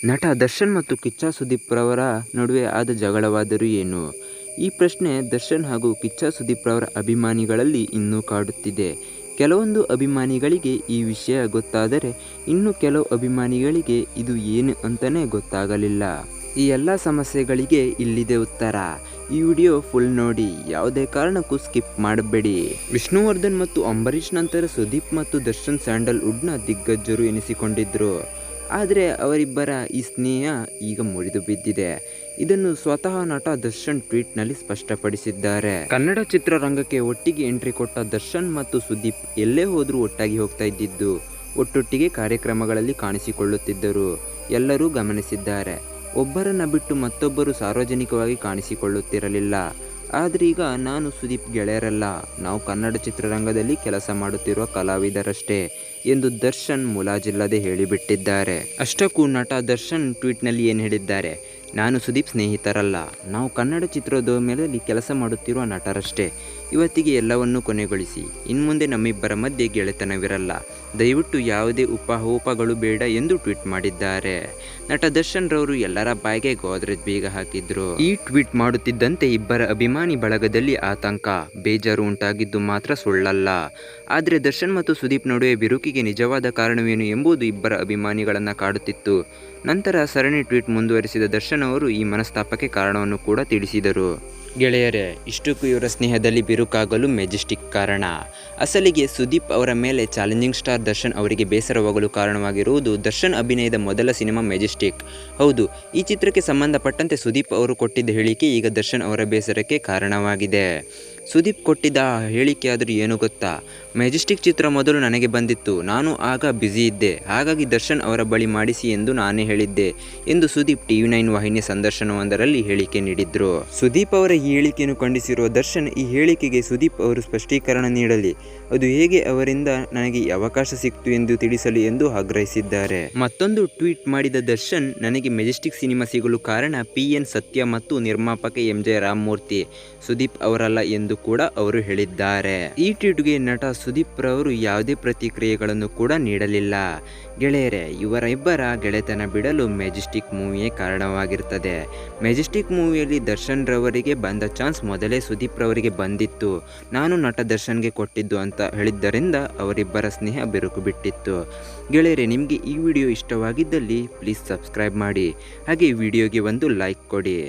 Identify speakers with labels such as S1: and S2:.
S1: ನಟ ದರ್ಶನ್ ಮತ್ತು ಕಿಚ್ಚ ಸುದೀಪ್ ರವರ ನಡುವೆ ಆದ ಜಗಳವಾದರೂ ಏನು? ಈ ಪ್ರಶ್ನೆ ದರ್ಶನ್ ಹಾಗೂ ಕಿಚ್ಚ ಸುದೀಪ್ ರವರ ಅಭಿಮಾನಿಗಳಲ್ಲಿ ಇನ್ನೂ ಕಾಡುತ್ತಿದೆ. ಕೆಲವೊಂದು ಅಭಿಮಾನಿಗಳಿಗೆ ಈ ವಿಷಯ ಗೊತ್ತಾದರೆ ಇನ್ನು ಕೆಲವು ಅಭಿಮಾನಿಗಳಿಗೆ ಇದು ಏನು ಅಂತಲೇ ಗೊತ್ತಾಗಲಿಲ್ಲ. ಈ ಎಲ್ಲ ಸಮಸ್ಯೆಗಳಿಗೆ ಇಲ್ಲಿದೆ ಉತ್ತರ. ಈ ವಿಡಿಯೋ ಫುಲ್ ನೋಡಿ, ಯಾವುದೇ ಕಾರಣಕ್ಕೂ ಸ್ಕಿಪ್ ಮಾಡಬೇಡಿ. ವಿಷ್ಣುವರ್ಧನ್ ಮತ್ತು ಅಂಬರೀಷ್ ನಂತರ ಸುದೀಪ್ ಮತ್ತು ದರ್ಶನ್ ಸ್ಯಾಂಡಲ್ವುಡ್ನ ದಿಗ್ಗಜರು ಎನಿಸಿಕೊಂಡಿದ್ರು. ಆದರೆ ಅವರಿಬ್ಬರ ಈ ಸ್ನೇಹ ಈಗ ಮುರಿದು ಬಿದ್ದಿದೆ. ಇದನ್ನು ಸ್ವತಃ ನಟ ದರ್ಶನ್ ಟ್ವೀಟ್ನಲ್ಲಿ ಸ್ಪಷ್ಟಪಡಿಸಿದ್ದಾರೆ. ಕನ್ನಡ ಚಿತ್ರರಂಗಕ್ಕೆ ಒಟ್ಟಿಗೆ ಎಂಟ್ರಿ ಕೊಟ್ಟ ದರ್ಶನ್ ಮತ್ತು ಸುದೀಪ್ ಎಲ್ಲೇ ಹೋದರೂ ಒಟ್ಟಾಗಿ ಹೋಗ್ತಾ ಇದ್ದಿದ್ದು, ಒಟ್ಟೊಟ್ಟಿಗೆ ಕಾರ್ಯಕ್ರಮಗಳಲ್ಲಿ ಕಾಣಿಸಿಕೊಳ್ಳುತ್ತಿದ್ದರು. ಎಲ್ಲರೂ ಗಮನಿಸಿದ್ದಾರೆ. ಒಬ್ಬರನ್ನ ಬಿಟ್ಟು ಮತ್ತೊಬ್ಬರು ಸಾರ್ವಜನಿಕವಾಗಿ ಕಾಣಿಸಿಕೊಳ್ಳುತ್ತಿರಲಿಲ್ಲ. ಆದರೆ ಈಗ ನಾನು ಸುದೀಪ್ ಗೆಳೆಯರಲ್ಲ, ನಾವು ಕನ್ನಡ ಚಿತ್ರರಂಗದಲ್ಲಿ ಕೆಲಸ ಮಾಡುತ್ತಿರುವ ಕಲಾವಿದರಷ್ಟೇ ಎಂದು ದರ್ಶನ್ ಮುಲಾಜಿಲ್ಲದೆ ಹೇಳಿಬಿಟ್ಟಿದ್ದಾರೆ. ಅಷ್ಟಕ್ಕೂ ನಟ ದರ್ಶನ್ ಟ್ವೀಟ್ನಲ್ಲಿ ಏನು ಹೇಳಿದ್ದಾರೆ? ನಾನು ಸುದೀಪ್ ಸ್ನೇಹಿತರಲ್ಲ, ನಾವು ಕನ್ನಡ ಚಿತ್ರೋದ್ಯಮದಲ್ಲಿ ಕೆಲಸ ಮಾಡುತ್ತಿರುವ ನಟರಷ್ಟೇ. ಇವತ್ತಿಗೆ ಎಲ್ಲವನ್ನೂ ಕೊನೆಗೊಳಿಸಿ, ಇನ್ಮುಂದೆ ನಮ್ಮಿಬ್ಬರ ಮಧ್ಯೆ ಗೆಳೆತನವಿರಲ್ಲ. ದಯವಿಟ್ಟು ಯಾವುದೇ ಉಪಹೋಪಗಳು ಬೇಡ ಎಂದು ಟ್ವೀಟ್ ಮಾಡಿದ್ದಾರೆ. ನಟ ದರ್ಶನ್ ರವರು ಎಲ್ಲರ ಬಾಯಿಗೆ ಗೋದ್ರೇಜ್ ಬೀಗ ಹಾಕಿದ್ರು. ಈ ಟ್ವೀಟ್ ಮಾಡುತ್ತಿದ್ದಂತೆ ಇಬ್ಬರ ಅಭಿಮಾನಿ ಬಳಗದಲ್ಲಿ ಆತಂಕ, ಬೇಜಾರು ಉಂಟಾಗಿದ್ದು ಮಾತ್ರ ಸುಳ್ಳಲ್ಲ. ಆದರೆ ದರ್ಶನ್ ಮತ್ತು ಸುದೀಪ್ ನಡುವೆ ಬಿರುಕಿಗೆ ನಿಜವಾದ ಕಾರಣವೇನು ಎಂಬುದು ಇಬ್ಬರ ಅಭಿಮಾನಿಗಳನ್ನು ಕಾಡುತ್ತಿತ್ತು. ನಂತರ ಸರಣಿ ಟ್ವೀಟ್ ಮುಂದುವರಿಸಿದ ದರ್ಶನ್ ಅವರು ಈ ಮನಸ್ತಾಪಕ್ಕೆ ಕಾರಣವನ್ನು ಕೂಡ ತಿಳಿಸಿದರು. ಗೆಳೆಯರೇ, ಇಷ್ಟಕ್ಕೂ ಇವರ ಸ್ನೇಹದಲ್ಲಿ ಬಿರುಕಾಗಲು ಮೆಜೆಸ್ಟಿಕ್ ಕಾರಣ. ಅಸಲಿಗೆ ಸುದೀಪ್ ಅವರ ಮೇಲೆ ಚಾಲೆಂಜಿಂಗ್ ಸ್ಟಾರ್ ದರ್ಶನ್ ಅವರಿಗೆ ಬೇಸರವಾಗಲು ಕಾರಣವಾಗಿರುವುದು ದರ್ಶನ್ ಅಭಿನಯದ ಮೊದಲ ಸಿನಿಮಾ ಮೆಜೆಸ್ಟಿಕ್. ಹೌದು, ಈ ಚಿತ್ರಕ್ಕೆ ಸಂಬಂಧಪಟ್ಟಂತೆ ಸುದೀಪ್ ಅವರು ಕೊಟ್ಟಿದ್ದ ಹೇಳಿಕೆ ಈಗ ದರ್ಶನ್ ಅವರ ಬೇಸರಕ್ಕೆ ಕಾರಣವಾಗಿದೆ. ಸುದೀಪ್ ಕೊಟ್ಟಿದ್ದ ಹೇಳಿಕೆ ಆದರೂ ಏನು ಗೊತ್ತಾ? ಮೆಜೆಸ್ಟಿಕ್ ಚಿತ್ರ ಮೊದಲು ನನಗೆ ಬಂದಿತ್ತು, ನಾನು ಆಗ ಬ್ಯುಸಿ ಇದ್ದೆ, ಹಾಗಾಗಿ ದರ್ಶನ್ ಅವರ ಬಳಿ ಮಾಡಿಸಿ ಎಂದು ನಾನೇ ಹೇಳಿದ್ದೆ ಎಂದು ಸುದೀಪ್ TV9 ವಾಹಿನಿಯ ಸಂದರ್ಶನವೊಂದರಲ್ಲಿ ಹೇಳಿಕೆ ನೀಡಿದ್ರು. ಸುದೀಪ್ ಅವರ ಈ ಹೇಳಿಕೆಯನ್ನು ಖಂಡಿಸಿರುವ ದರ್ಶನ್, ಈ ಹೇಳಿಕೆಗೆ ಸುದೀಪ್ ಅವರು ಸ್ಪಷ್ಟೀಕರಣ ನೀಡಲಿ, ಅದು ಹೇಗೆ ಅವರಿಂದ ನನಗೆ ಅವಕಾಶ ಸಿಕ್ತು ಎಂದು ತಿಳಿಸಲಿ ಎಂದು ಆಗ್ರಹಿಸಿದ್ದಾರೆ. ಮತ್ತೊಂದು ಟ್ವೀಟ್ ಮಾಡಿದ ದರ್ಶನ್, ನನಗೆ ಮೆಜೆಸ್ಟಿಕ್ ಸಿನಿಮಾ ಸಿಗಲು ಕಾರಣ PN ಸತ್ಯ ಮತ್ತು ನಿರ್ಮಾಪಕ MJ ರಾಮಮೂರ್ತಿ, ಸುದೀಪ್ ಅವರಲ್ಲ ಎಂದು ಕೂಡ ಅವರು ಹೇಳಿದ್ದಾರೆ. ಈ ಟ್ವೀಟ್ಗೆ ನಟ ಸುದೀಪ್ ರವರು ಯಾವುದೇ ಪ್ರತಿಕ್ರಿಯೆಗಳನ್ನು ಕೂಡ ನೀಡಲಿಲ್ಲ. ಗೆಳೆಯರೇ, ಇವರ ಇಬ್ಬರ ಗೆಳೆತನ ಬಿಡಲು ಮೆಜೆಸ್ಟಿಕ್ ಮೂವಿಯೇ ಕಾರಣವಾಗಿರ್ತದೆ. ಮೆಜೆಸ್ಟಿಕ್ ಮೂವಿಯಲ್ಲಿ ದರ್ಶನ್ ರವರಿಗೆ ಬಂದ ಚಾನ್ಸ್ ಮೊದಲೇ ಸುದೀಪ್ ರವರಿಗೆ ಬಂದಿತ್ತು, ನಾನು ನಟ ದರ್ಶನ್ಗೆ ಕೊಟ್ಟಿದ್ದು ಅಂತ ಹೇಳಿದ್ದರಿಂದ ಅವರಿಬ್ಬರ ಸ್ನೇಹ ಬಿರುಕು ಬಿಟ್ಟಿತ್ತು. ಗೆಳೆಯರೇ, ನಿಮಗೆ ಈ ವಿಡಿಯೋ ಇಷ್ಟವಾಗಿದ್ದಲ್ಲಿ ಪ್ಲೀಸ್ ಸಬ್ಸ್ಕ್ರೈಬ್ ಮಾಡಿ, ಹಾಗೆ ವಿಡಿಯೋಗೆ ಒಂದು ಲೈಕ್ ಕೊಡಿ.